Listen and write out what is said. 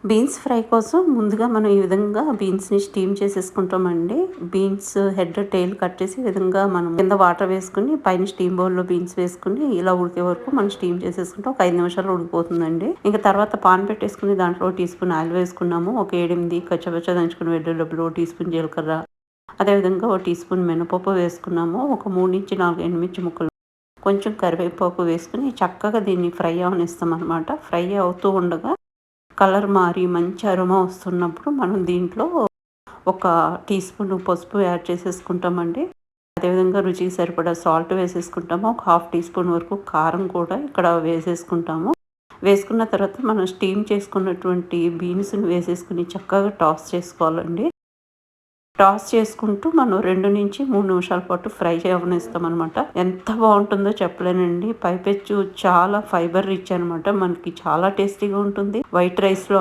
Beans fry కోసం ముందుగా మనం ఈ విధంగా బీన్స్‌ని స్టీమ్ చేసేసుకుంటామండి. బీన్స్ హెడ్, టెయిల్ కట్ చేసి ఈ విధంగా మనం కింద వాటర్ వేసుకొని పైన స్టీమ్ బౌల్‌లో బీన్స్ వేసుకొని ఇలా ఉడికే వరకు మనం స్టీమ్ చేసేసుకుంటే ఒక 5 నిమిషాల్లో ఉడికిపోతుందండి. ఇంక తర్వాత పాన్ పెట్టేసుకొని దాంట్లో ఓ టీ స్పూన్ ఆయిల్ వేసుకున్నాము. ఒక 7, 8 కచ్చపచ్చ దంచుకున్న వెల్లుల్లి, ఓ టీ స్పూన్ జీలకర్ర, అదేవిధంగా ఓ టీ స్పూన్ మినపప్పు వేసుకున్నాము. ఒక 3-4 ఎండుమిర్చి ముక్కలు, కొంచెం కరివేపాకు వేసుకొని చక్కగా దీన్ని ఫ్రై అవ్వనిస్తామనమాట. ఫ్రై అవుతూ ఉండగా కలర్ మారి మంచి అరోమా వస్తున్నప్పుడు మనం దీంట్లో ఒక టీ స్పూన్ పసుపు యాడ్ చేసేసుకుంటామండి. అదేవిధంగా రుచికి సరిపడా సాల్ట్ వేసేసుకుంటాము. ఒక హాఫ్ టీ స్పూన్ వరకు కారం కూడా ఇక్కడ వేసేసుకుంటాము. వేసుకున్న తర్వాత మనం స్టీమ్ చేసుకున్నటువంటి బీన్స్‌ని వేసేసుకొని చక్కగా టాస్ చేసుకోవాలండి. టాస్ చేసుకుంటూ మనం 2-3 నిమిషాల పాటు ఫ్రై అవ్వనిస్తామనమాట. ఎంత బావుంటుందో చెప్పలేనండి. పైపెచ్చు చాలా ఫైబర్ రిచ్ అనమాట. మనకి చాలా టేస్టీగా ఉంటుంది. వైట్ రైస్‌లో